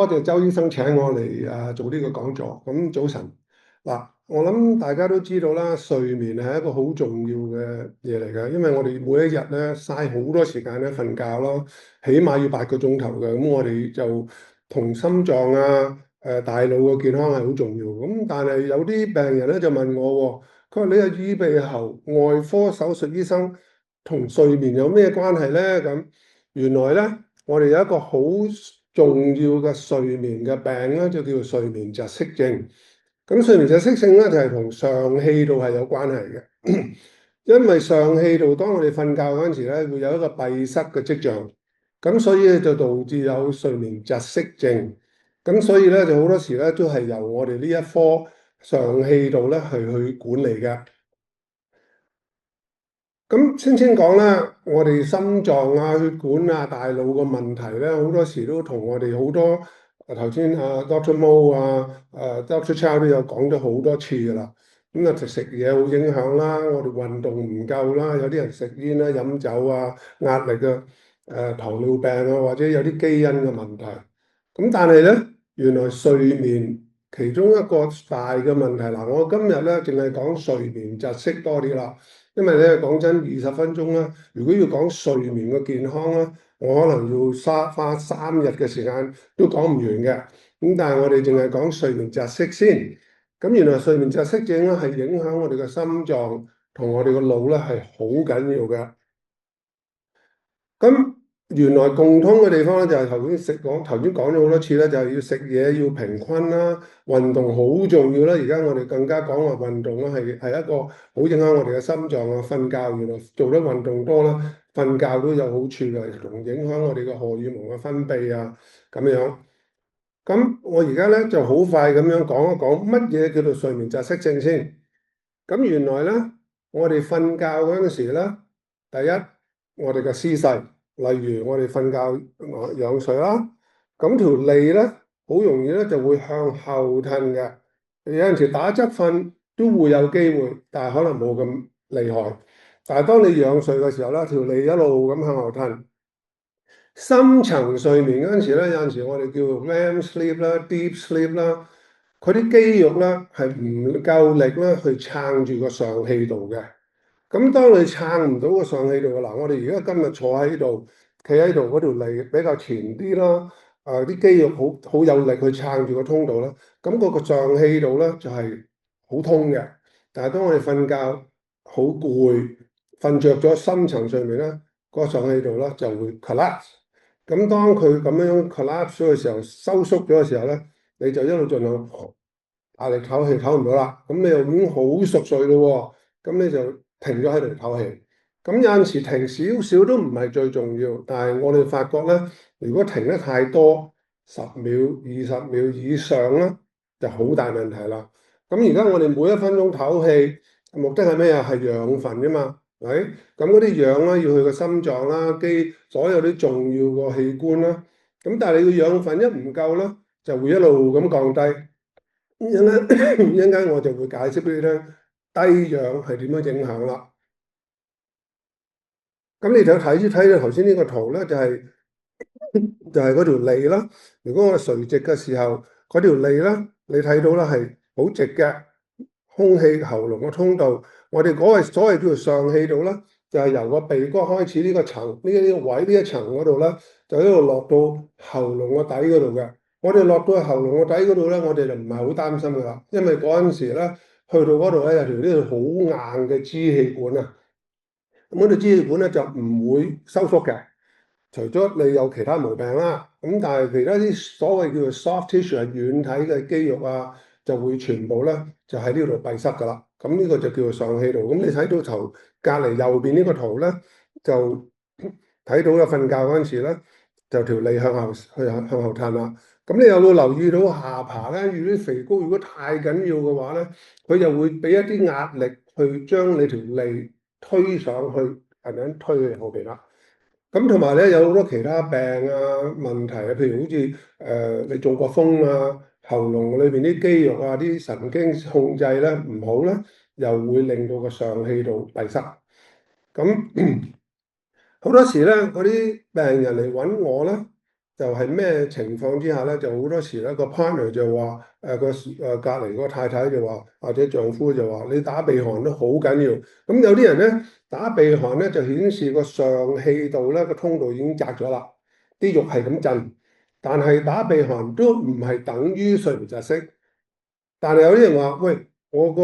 多謝周醫生請我嚟做呢個講座。咁早晨嗱，我諗大家都知道啦，睡眠係一個好重要嘅嘢嚟嘅，因為我哋每一日咧嘥好多時間咧瞓覺咯，起碼要8個鐘頭嘅。咁我哋就同心臟大腦嘅健康係好重要。咁但係有啲病人咧就問我喎，佢話你係耳鼻喉外科手術醫生，同睡眠有咩關係咧？咁原來咧，我哋有一個好重要嘅睡眠嘅病咧，就叫做睡眠窒息症。咁睡眠窒息症咧就係同上氣道係有關係嘅，因為上氣道當我哋瞓覺嗰陣時咧，會有一個閉塞嘅跡象，咁所以咧就導致有睡眠窒息症。咁所以咧就好多時咧都係由我哋呢一科上氣道咧去管理嘅。咁先講啦，我哋心臟啊、血管啊、大腦個問題咧，好多時都同我哋好多頭先Doctor Mo Doctor Chow 都有講咗好多次噶啦。咁食嘢好影響啦，我哋運動唔夠啦，有啲人食煙啦、飲酒啊、壓力啊、糖尿病啊，或者有啲基因嘅問題。咁但係咧，原來睡眠其中一個大嘅問題嗱，我今日咧淨係講睡眠窒息多啲啦。因為咧講真20分鐘啦，如果要講睡眠嘅健康啦，我可能要花3日嘅時間都講唔完嘅。咁但係我哋淨係講睡眠窒息先。咁原來睡眠窒息症咧係影響我哋嘅心臟同我哋個腦咧係好緊要嘅。咁原來共通嘅地方咧就係頭先講咗好多次咧，就係要食嘢要平均啦，運動好重要啦。而家我哋更加講話運動咧係一個好影響我哋嘅心臟啊。瞓覺原來做得運動多啦，瞓覺都有好處嘅，同影響我哋嘅荷爾蒙嘅分泌啊咁樣。咁我而家咧就好快咁樣講一講乜嘢叫做睡眠窒息症先。咁原來咧，我哋瞓覺嗰陣時咧，第一我哋嘅姿勢，例如我哋瞓覺仰睡啦，咁條脷咧好容易咧就會向後褪嘅，有陣時打側瞓都會有機會，但係可能冇咁厲害。但係當你仰睡嘅時候咧，條脷一路咁向後褪。深層睡眠嗰陣時咧，有陣時我哋叫 REM sleep 啦、deep sleep 啦，佢啲肌肉咧係唔夠力咧去撐住個上氣道嘅。咁當你撐唔到個上氣道嘅嗱，我哋而家今日坐喺度、企喺度嗰條脷比較前啲啦，啲肌肉好有力去撐住個通道啦。咁嗰個上氣道咧就係好通嘅。但係當我哋瞓覺好攰、瞓着咗深層睡眠咧，個上氣道咧就會 collapse。咁當佢咁樣 collapse 咗嘅時候，收縮咗嘅時候咧，你就一路盡量壓力唞氣，唞唔到啦。咁你又已經好熟睡咯喎，咁你就停咗喺度唞氣。咁有陣時停少少都唔係最重要，但係我哋發覺咧，如果停得太多10秒、20秒以上咧，就好大問題啦。咁而家我哋每1分鐘唞氣，目的係咩啊？係養分啫嘛。係，咁嗰啲氧啦，要去個心臟啦、所有啲重要個器官啦。咁但係你個養分一唔夠咧，就會一路咁降低。一陣間我就會解釋俾你聽，低氧係點樣影響啦。咁你就睇到頭先呢個圖咧，就係嗰條脷啦。如果我垂直嘅時候，嗰條脷咧，你睇到啦係好直嘅，空氣喉嚨嘅通道。我哋嗰個所謂叫做上氣道啦，就係由個鼻哥開始呢個層呢個位呢一層嗰度咧，就一路落到喉嚨個底嗰度嘅。我哋落到去喉嚨個底嗰度咧，我哋就唔係好擔心噶啦，因為嗰陣時咧去到嗰度咧有條呢度好硬嘅支氣管啊，咁嗰條支氣管咧就唔會收縮嘅。除咗你有其他毛病啦，咁但係其他啲所謂叫做 soft tissue 係軟體嘅肌肉啊，就會全部咧就喺呢度閉塞噶啦。咁呢個就叫做上氣道。咁你睇到頭隔離右邊呢個圖咧，就睇到啦。瞓覺嗰陣時咧，就條脷向後褪啦。咁你有冇留意到下巴咧？如果啲肥膏如果太緊要嘅話咧，佢就會俾一啲壓力去將你條脷推上去，係咪推去後邊啦？咁同埋咧，有好多其他病啊問題啊，譬如好似你中過風啊，喉嚨裏邊啲肌肉啊、啲神經控制咧唔好咧，又會令到個上氣道閉塞。咁好多時咧，嗰啲病人嚟揾我咧，就係咩情況之下咧，就好多時咧個 partner 就話隔離嗰個太太就話，或者丈夫就話你打鼻鼾都好緊要。咁有啲人咧打鼻鼾咧就顯示個上氣道咧個通道已經窄咗啦，啲肉係咁震。但係打鼻鼾都唔係等於睡眠窒息。但係有啲人話，喂，我個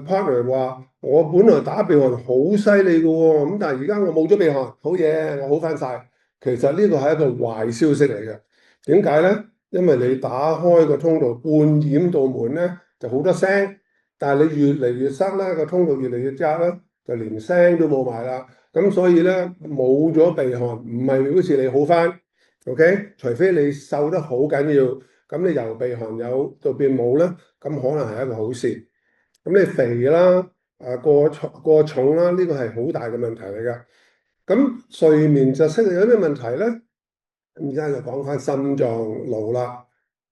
partner 話我本來打鼻鼾好犀利嘅喎，咁但係而家我冇咗鼻鼾，好嘢，我好翻晒。其實呢個係一個壞消息嚟嘅。點解咧？因為你打開個通道，半掩道門咧就好多聲，但係你越嚟越塞咧，個通道越嚟越窄咧，就連聲都冇埋啦。咁所以咧冇咗鼻鼾唔係表示你好翻，OK？除非你瘦得好緊要，咁你由鼻鼾有到變冇咧，咁可能係一個好事。咁你肥啦，過重啦，呢個係好大嘅問題嚟㗎。咁睡眠窒息有咩問題咧？而家就講翻心臟路啦。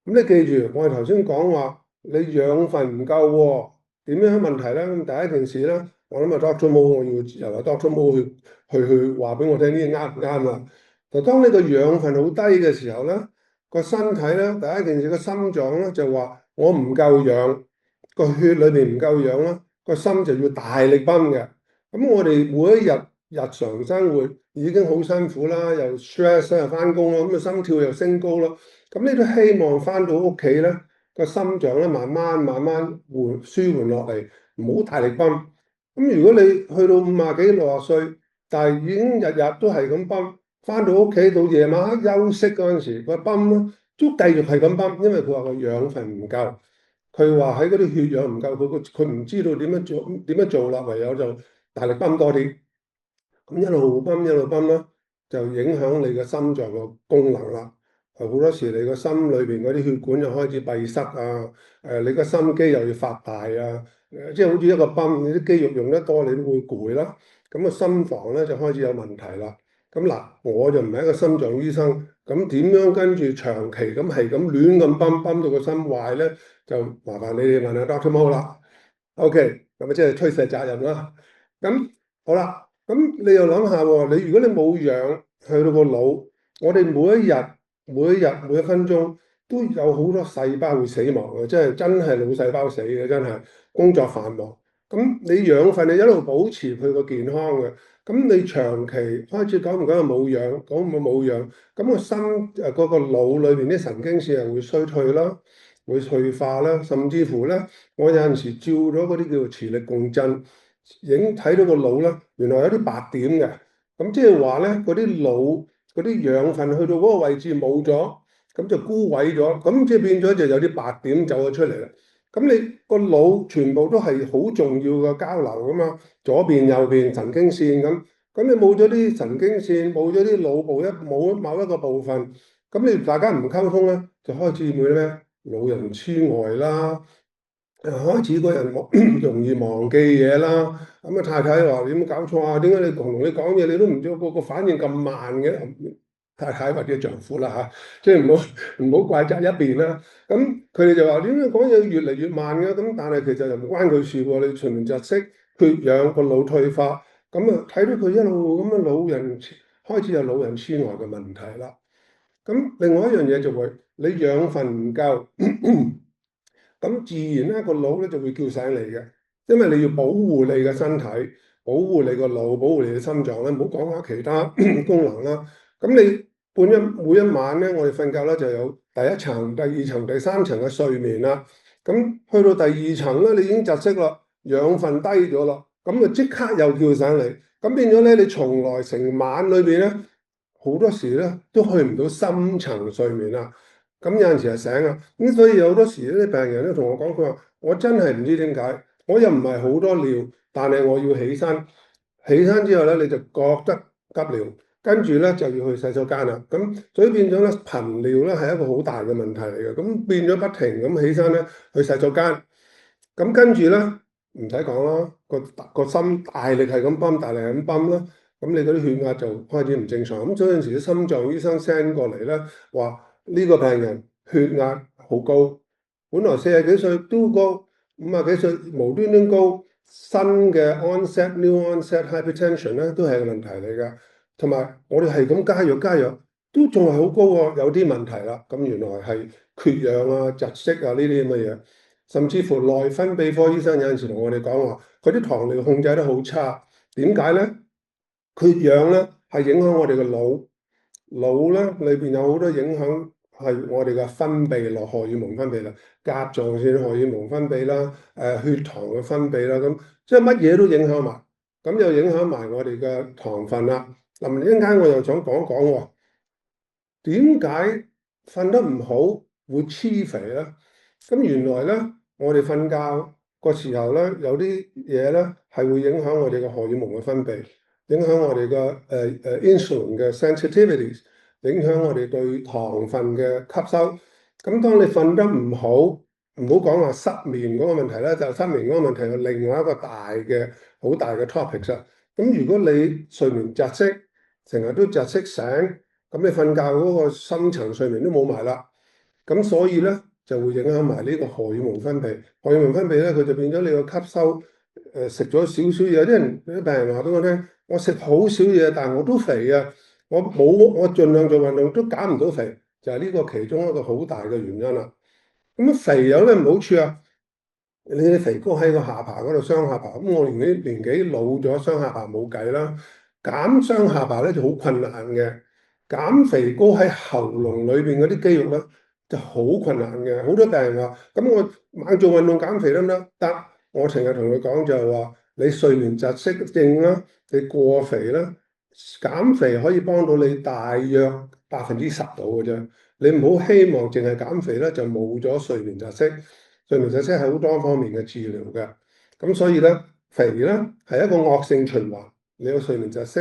咁你記住，我哋頭先講話你養分唔夠喎，點樣問題咧？咁第一件事咧，我諗啊 Doctor Mo 我要由 Doctor Mo 去話俾我聽呢啲啱唔啱啊？就當你個養分好低嘅時候咧，個身體咧第一件事個心臟咧就話我唔夠氧，個血裏邊唔夠氧啦，個心就要大力泵嘅。咁我哋每一日日常生活已經好辛苦啦，又 stress 又翻工咯，咁啊心跳又升高咯。咁你都希望翻到屋企咧，個心臟咧慢慢舒緩落嚟，唔好大力泵。咁如果你去到50幾60歲，但係已經日日都係咁泵，翻到屋企到夜晚黑休息嗰陣時，個泵咧都繼續係咁泵，因為佢話個養分唔夠。佢話喺嗰啲血氧唔夠，佢唔知道點樣做啦，唯有就大力泵多啲。咁一路泵啦，就影響你嘅心臟嘅功能啦。好多時你個心裏邊嗰啲血管又開始閉塞啊，你個心肌又要發大啊，即係好似一個泵，你啲肌肉用得多，你都會攰啦。咁個心房咧就開始有問題啦。咁嗱，我就唔係一個心臟醫生，咁點樣跟住長期咁係咁亂咁泵到個心壞咧？就麻煩你哋問下 Doctor Mo 啦。OK，咁啊即係推卸責任啦。咁好啦。咁你又諗下喎？你如果你冇氧去到個腦，我哋每一分鐘都有好多細胞會死亡嘅，即係真係腦細胞死嘅，真係工作繁忙。咁你養分你一路保持佢個健康嘅，咁你長期開始講唔講係冇氧，講唔講冇氧，咁個心嗰個腦裏邊啲神經線係會衰退啦，會退化啦，甚至乎咧，我有陣時照咗嗰啲叫做磁力共振。影睇到個腦咧，原來有啲白點嘅，咁即係話咧，嗰啲腦嗰啲養分去到嗰個位置冇咗，咁就枯萎咗，咁即係變咗就有啲白點走咗出嚟啦。咁你個腦全部都係好重要嘅交流噶嘛，左邊右邊神經線咁，咁你冇咗啲神經線，冇咗啲腦部冇某一個部分，咁你大家唔溝通咧，就開始會咩老人痴呆啦。開始個人容易忘記嘢啦，咁啊太太話你有冇搞錯啊？點解你同你講嘢你都唔知個反應咁慢嘅？太太或者丈夫啦嚇，即係唔好怪責一邊啦。咁佢哋就話點解講嘢越嚟越慢嘅？咁但係其實又唔關佢事喎。你睡眠窒息、血氧、個腦退化，咁啊睇到佢一路咁樣開始有老人痴呆嘅問題啦。咁另外一樣嘢就會你養分唔夠。咁自然咧個腦咧就會叫醒你嘅，因為你要保護你嘅身體，保護你個腦，保護你嘅心臟咧，唔好講下其他功能啦。咁你每一晚咧，我哋瞓覺咧就有第一層、第二層、第三層嘅睡眠啦。咁去到第二層咧，你已經窒息啦，養分低咗啦，咁啊即刻又叫醒你。咁變咗咧，你從來成晚裏邊咧，好多時咧都去唔到深層睡眠啦。咁有陣時係醒啊，咁所以有好多時啲病人咧同我講，佢話我真係唔知點解，我又唔係好多尿，但係我要起身，起身之後咧你就覺得急尿，跟住咧就要去洗手間啦。咁所以變咗咧頻尿咧係一個好大嘅問題嚟嘅，咁變咗不停咁起身咧去洗手間，咁跟住咧唔使講啦，個心大力係咁泵，大力係咁泵啦，咁你嗰啲血壓就開始唔正常。咁有陣時啲心臟醫生 send 過嚟咧話。呢個病人血壓好高，本來40幾歲都高，50幾歲無端端高，新嘅 new onset hypertension 咧都係個問題嚟㗎。同埋我哋係咁加藥，都仲係好高喎，有啲問題啦。咁原來係缺氧啊、窒息啊呢啲咁嘅嘢，甚至乎內分泌科醫生有陣時同我哋講話，佢啲糖尿控制得好差。點解咧？缺氧咧係影響我哋嘅腦，腦咧裏邊有好多影響係我哋嘅分泌落荷爾蒙分泌啦，甲狀腺荷爾蒙分泌啦，血糖嘅分泌啦，咁即係乜嘢都影響埋，咁又影響埋我哋嘅糖分啦。嗱，一陣間我又想講一講喎。點解瞓得唔好會黐肥咧？咁原來咧，我哋瞓覺個時候咧，有啲嘢咧係會影響我哋嘅荷爾蒙嘅分泌，影響我哋嘅insulin 嘅 sensitivities，影響我哋對糖分嘅吸收。咁當你瞓得唔好，唔好講話失眠嗰個問題咧，就失眠嗰個問題係另外一個好大嘅 topic 啦。咁如果你睡眠窒息，成日都窒息醒，咁你瞓覺嗰個深層睡眠都冇埋啦，咁所以咧就會影響埋呢個荷爾蒙分泌。荷爾蒙分泌咧，佢就變咗你個吸收，食咗少少嘢。有啲病人話俾我聽，我食好少嘢，但係我都肥啊，我盡量做運動都減唔到肥，就係呢個其中一個好大嘅原因啦。咁肥有咩唔好處啊？你啲肥膏喺個下巴嗰度，雙下巴，咁我年紀老咗，雙下巴冇計啦。減雙下巴咧就好困難嘅，減肥膏喺喉嚨裏邊嗰啲肌肉咧就好困難嘅。好多病人話：咁我猛做運動減肥得唔得？得，我成日同佢講就係話，你睡眠窒息症啦，你過肥啦，減肥可以幫到你大約10%到嘅啫。你唔好希望淨係減肥咧就冇咗睡眠窒息。睡眠窒息係好多方面嘅治療嘅，咁所以咧肥咧係一個惡性循環。你有睡眠窒息，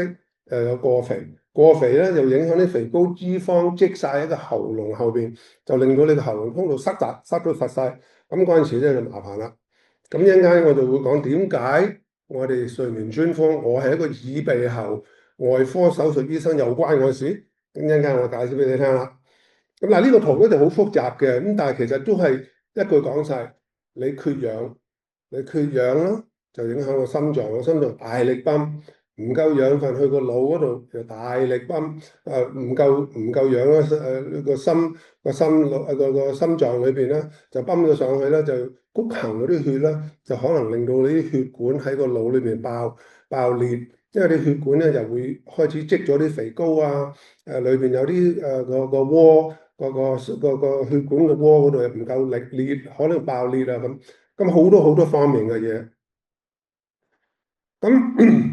又有過肥，過肥咧又影響啲肥膏脂肪積晒喺個喉嚨後邊，就令到你個喉嚨通道塞到實晒。咁嗰陣時咧就麻煩啦。咁一陣間我就會講點解我哋睡眠專科，我係一個耳鼻喉外科手術醫生，有關我事。咁一陣間我解釋俾你聽啦。咁嗱，呢個圖咧就好複雜嘅，咁但係其實都係一句講晒：你缺氧，你缺氧啦，就影響個心臟，個心臟大力泵，唔夠養分去個腦嗰度就大力泵，唔夠氧啦，個心臟裏邊咧就泵咗上去咧，就谷行嗰啲血咧，就可能令到你啲血管喺個腦裏邊爆裂，因為啲血管咧就會開始積咗啲肥膏啊，裏邊有啲個窩。個血管嘅窩嗰度又唔夠力裂，可能爆裂啊咁好多好多方面嘅嘢。咁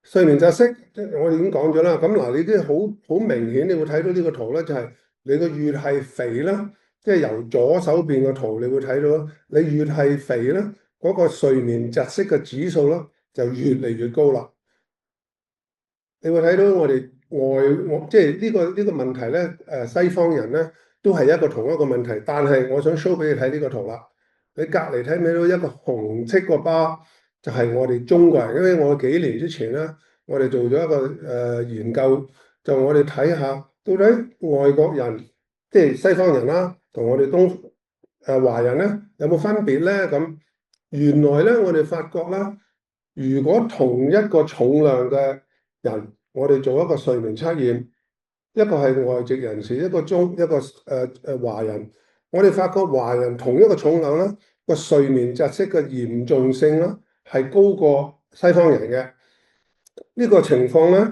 睡眠窒息，即係我哋已經講咗啦。咁嗱，你啲好明顯，你會睇到呢個圖咧，就係你個越係肥啦，即係由左手邊個圖，你會睇到你越係肥咧，嗰個睡眠窒息嘅指數咧就越嚟越高啦。你會睇到我哋即係呢個問題咧，西方人咧都係一個同一個問題，但係我想 show 俾你睇呢個圖啦。你隔離睇唔睇到一個紅色個巴，就係我哋中國人，因為我幾年之前咧，我哋做咗一個研究，就我哋睇下到底外國人即係西方人啦，同我哋華人咧有冇分別咧？咁原來咧我哋發覺啦，如果同一個重量嘅人，我哋做一個睡眠測驗，一個係外籍人士，一個華人，我哋發覺華人同一個重量咧，個睡眠窒息嘅嚴重性咧係高過西方人嘅。呢個情況咧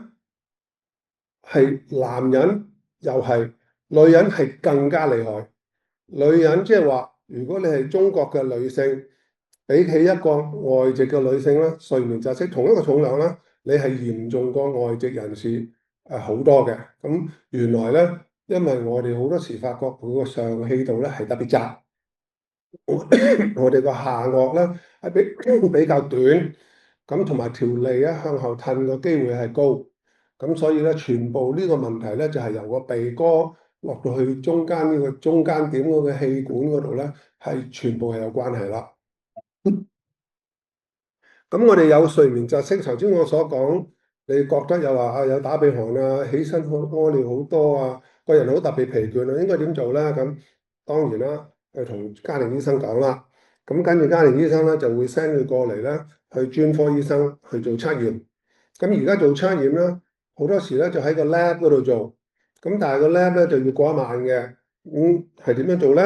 係男人又係，女人係更加厲害。女人即係話，如果你係中國嘅女性，比起一個外籍嘅女性咧，睡眠窒息同一個重量咧，你係嚴重過外籍人士好多嘅。咁原來咧，因為我哋好多時發覺佢個上氣道咧係特別窄，我哋個下顎咧係比較短，咁同埋條脷咧向後褪嘅機會係高，咁所以咧全部呢個問題咧就係由個鼻哥落到去中間呢個中間點嗰個氣管嗰度咧，係全部係有關係啦。咁我哋有睡眠窒息，頭先我所講，你覺得有話有打鼻鼾啊，起身屙尿好多啊，個人好特別疲倦啊，應該點做咧？咁當然啦，去同家庭醫生講啦。咁跟住家庭醫生咧就會 send 佢過嚟咧，去專科醫生去做測驗。咁而家做測驗咧，好多時咧就喺個 lab 嗰度做。咁但係個 lab 咧就要過一晚嘅。咁係點樣做咧？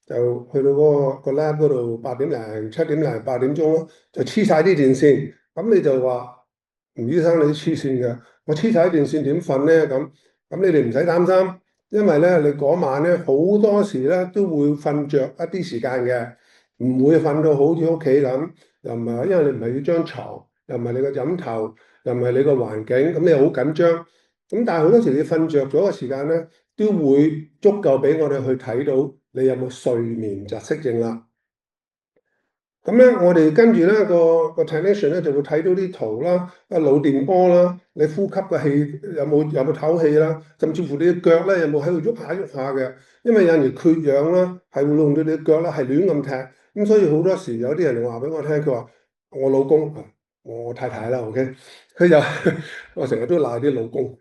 就去到個 lab 嗰度8點零、7點零、8點鐘咯，就黐晒啲電線。咁你就話吳醫生，你黐線嘅，我黐晒啲電線點瞓咧？咁你哋唔使擔心，因為咧你嗰晚咧好多時咧都會瞓着一啲時間嘅，唔會瞓到好似屋企咁。又唔係，因為你唔係要張床，又唔係你個枕頭，又唔係你個環境，咁你又好緊張。咁但係好多時你瞓着咗嘅時間咧，都會足夠俾我哋去睇到你有冇睡眠窒息症啦。咁咧，我哋跟住咧個 technician 咧就會睇到啲圖啦，腦電波啦，你呼吸嘅氣有冇唞氣啦，甚至乎你嘅腳咧有冇喺度喐下嘅。因為有陣時缺氧啦，係會弄到你嘅腳咧係亂咁踢。咁所以好多時有啲人就話俾我聽，佢話我老公啊，我太太啦，OK，佢就我成日都賴啲老公。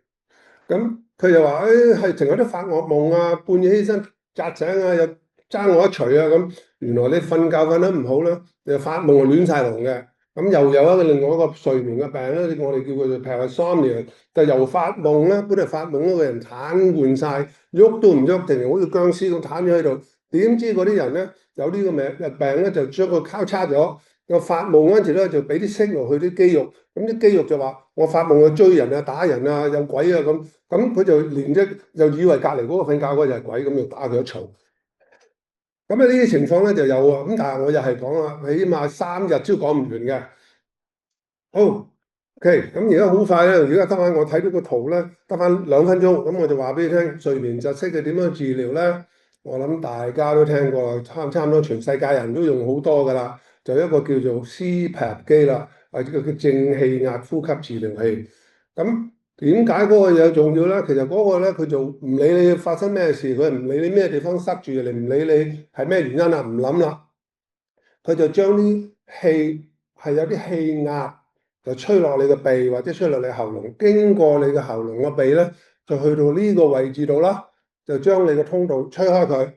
咁佢又話：誒係成日都發惡夢啊，半夜起身扎醒啊，又爭我一錘啊咁。原來你瞓覺瞓得唔好啦，你又發夢又亂晒龍嘅。咁又有一個另外一個睡眠嘅病咧，我哋叫佢做 parasomnia，就由發夢咧，本來發夢嗰個人癱瘓晒，喐都唔喐，定係好似僵屍咁癱咗喺度。點知嗰啲人咧有呢個病咧，就將佢交叉咗。個發夢嗰陣時咧，就俾啲息落去啲肌肉，咁啲肌肉就話：我發夢去追人啊、打人啊、有鬼啊咁。咁佢就連隻就以為隔離嗰個瞓覺嗰個就係鬼，咁就打佢一嘈。咁啊呢啲情況咧就有啊，咁但係我又係講啦，起碼3日都講唔完嘅。好，OK，咁而家好快咧，而家得翻我睇到個圖咧，得翻2分鐘，咁我就話俾你聽，睡眠窒息嘅點樣治療咧？我諗大家都聽過啦，差唔多全世界人都用好多噶啦，就一個叫做 CPAP 機啦，或者叫正氣壓呼吸治療器。咁點解嗰個嘢重要咧？其實嗰個咧佢就唔理你發生咩事，佢唔理你咩地方塞住，你唔理你係咩原因啦，唔諗啦，佢就將啲氣係有啲氣壓就吹落你個鼻或者吹落你喉嚨，經過你嘅喉嚨個鼻咧，就去到呢個位置度啦，就將你個通道吹開佢。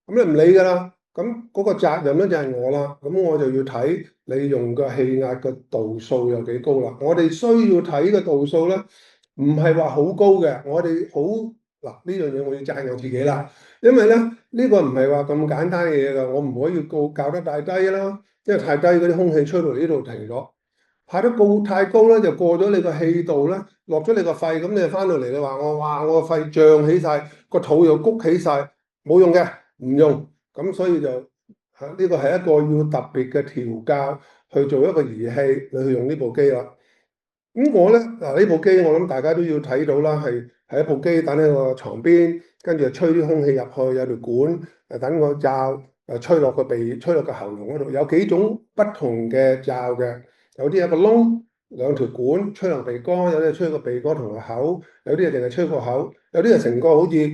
咁你唔理㗎啦，咁嗰個責任咧就係我啦。咁我就要睇你用個氣壓嘅度數有幾高啦。我哋需要睇嘅度數咧，唔係話好高嘅。我哋好嗱呢樣嘢，我要讚我自己啦。因為咧呢個唔係話咁簡單嘅嘢㗎，我唔可以校得太低啦，因為太低嗰啲空氣吹到呢度停咗。派得太高咧，就過咗你個氣道咧，落咗你個肺，咁你翻到嚟你話我哇，我個肺脹起晒，個肚又谷起晒，冇用嘅，唔用。咁所以就呢個係一個要特別嘅調教去做一個儀器，你去用呢部機啦。咁我咧嗱呢部機，我諗大家都要睇到啦，係一部機等喺個床邊，跟住就吹啲空氣入去，有條管等個罩吹落個鼻，吹落個喉嚨嗰度，有幾種不同嘅罩嘅，有啲有個窿，兩條管吹落鼻哥，有啲吹個鼻哥同個口，有啲淨係吹個口，有啲係成個好似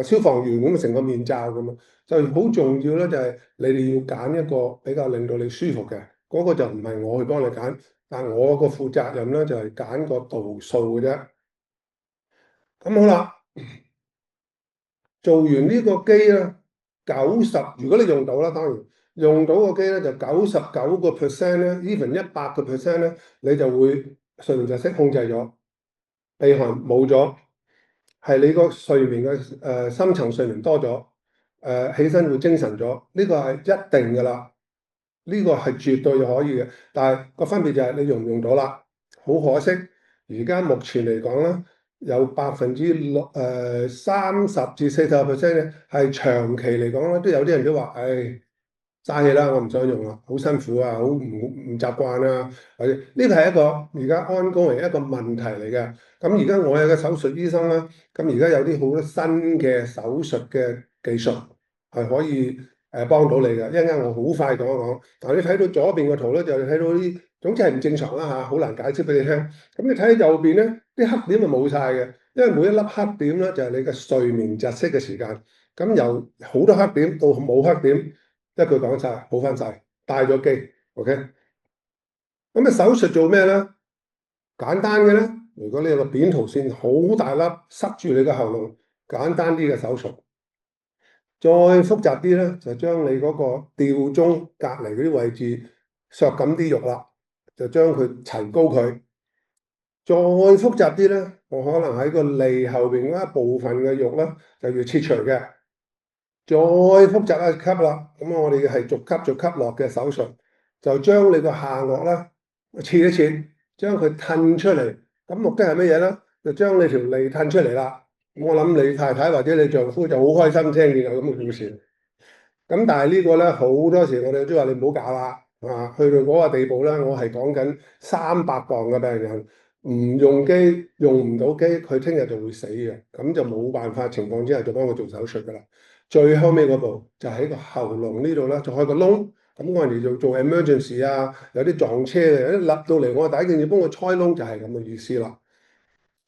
消防員咁成個面罩咁啊，就好重要咧，就係你哋要揀一個比較令到你舒服嘅，嗰個就唔係我去幫你揀。但我個負責任咧就係揀個度數嘅啫。咁好啦，做完呢個機咧，如果你用到啦，當然用到個機咧就99%咧，even 100%咧，你就會睡眠窒息控制咗，鼻鼾冇咗，係你個睡眠嘅深層睡眠多咗，起身會精神咗，呢個係一定㗎啦。呢個係絕對可以嘅，但係個分別就係你用唔用到啦。好可惜，而家目前嚟講咧，有30%至40%咧係長期嚟講咧，都有啲人都話，唉，嘥氣啦，我唔想用啦，好辛苦啊，好唔習慣啊，或者呢個係一個而家安高嘅一個問題嚟嘅。咁而家我係個手術醫生啦，咁而家有啲好多新嘅手術嘅技術係可以幫到你嘅。一陣間我好快講一講。但係你睇到左邊個圖咧，就睇到啲總之係唔正常啦嚇，好難解釋俾你聽。咁你睇喺右邊咧，啲黑點就冇晒嘅，因為每一粒黑點咧就係你嘅睡眠窒息嘅時間。咁由好多黑點到冇黑點。一句講晒，好翻晒，帶咗機，OK。咁啊手術做咩咧？簡單嘅咧，如果你有個扁桃腺好大粒塞住你個喉嚨，簡單啲嘅手術。再複雜啲咧，就將你嗰個吊鐘隔離嗰啲位置削緊啲肉啦，就將佢提高佢。再複雜啲咧，我可能喺個脷後邊嗰一部分嘅肉咧就要切除嘅。再複雜一級啦，咁我哋係逐級逐級落嘅手術，就將你個下顎咧切一切，將佢褪出嚟。咁目的係乜嘢咧？就將你條脷褪出嚟啦。咁我諗你太太或者你丈夫就好開心聽見有咁嘅故事。咁但係呢個咧好多時我哋都話你唔好搞啦，啊，去到嗰個地步咧，我係講緊300磅嘅病人唔用機用唔到機，佢聽日就會死嘅，咁就冇辦法情況之下就幫佢做手術噶啦。最後尾嗰步就喺個喉嚨呢度咧，就開個窿，咁我哋就做 emergency 啊，有啲撞車嘅，有啲立到嚟，我第一件要幫佢開窿，就係咁嘅意思啦。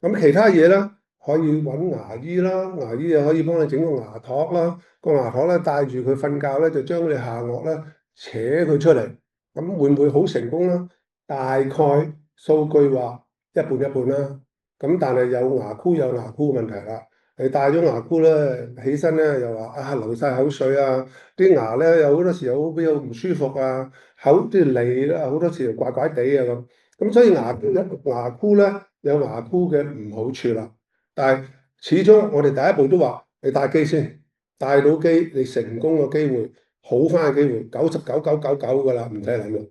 咁其他嘢咧，可以揾牙醫啦，牙醫又可以幫你整個牙托啦，個牙托咧帶住佢瞓覺咧，就將你下顎咧扯佢出嚟，咁會唔會好成功咧？大概數據話一半一半啦，咁但係有牙箍有牙箍嘅問題啦，你戴咗牙箍咧，起身咧又話啊流晒口水啊，啲牙咧有好多時候比較唔舒服啊，口啲脷咧好多時候怪怪地啊咁。咁所以牙箍咧有牙箍嘅唔好處啦，但係始終我哋第一步都話你戴機先，戴到機你成功嘅機會好翻嘅機會99.999噶啦，唔使諗啦。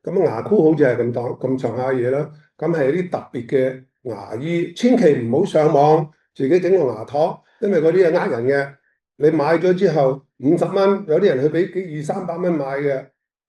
咁牙箍好似係咁上下嘢啦，咁係啲特別嘅牙醫，千祈唔好上網自己整個牙托，因為嗰啲係呃人嘅。你買咗之後50蚊，有啲人去俾200-300蚊買嘅，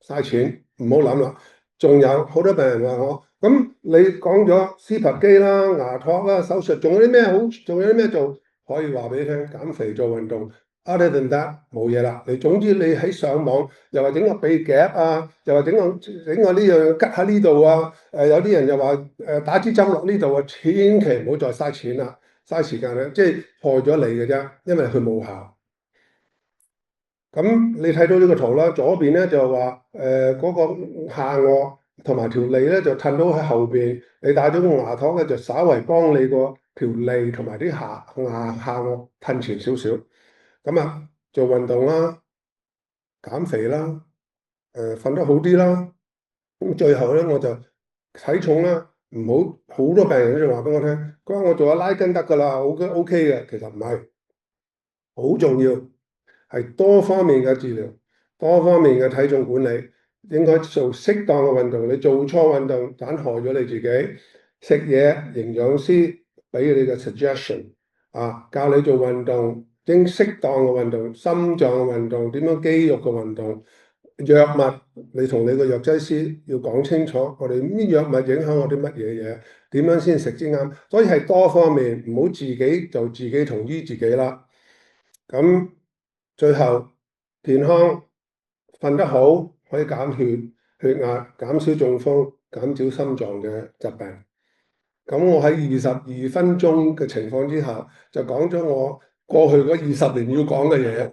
嘥錢，唔好諗啦。仲有好多病人話我，咁你講咗 CPAP 機啦、牙托啦、手術，仲有啲咩好？仲有啲咩做？可以話俾你聽，減肥做運動。Other than that 冇嘢啦。你總之你喺上網，又話整個鼻夾啊，又話整個呢樣吉喺呢度啊。有啲人又話打支針落呢度啊，千祈唔好再嘥錢啦，嘥時間啦，即係害咗你嘅啫，因為佢冇效。咁你睇到呢個圖啦，左邊咧就話嗰個下顎同埋條脷咧就褪到喺後邊，你戴咗個牙套咧就稍為幫你個條脷同埋啲下顎褪前少少。咁啊，做運動啦，減肥啦，瞓得好啲啦。咁最後咧我就體重啦，唔好好多病人都話俾我聽，佢話我做下拉筋得㗎啦，OK 嘅，其實唔係，好重要。係多方面嘅治療，多方面嘅體重管理，應該做適當嘅運動。你做錯運動，盞害咗你自己。食嘢，營養師俾你嘅 suggestion 啊，教你做運動，應適當嘅運動，心臟嘅運動，點樣肌肉嘅運動。藥物，你同你個藥劑師要講清楚，我哋呢藥物影響我啲乜嘢嘢，點樣先食先啱。所以係多方面，唔好自己就自己同醫自己啦。咁最後健康瞓得好，可以減血壓，減少中風，減少心臟嘅疾病。咁我喺22分鐘嘅情況之下，就講咗我過去嗰20年要講嘅嘢。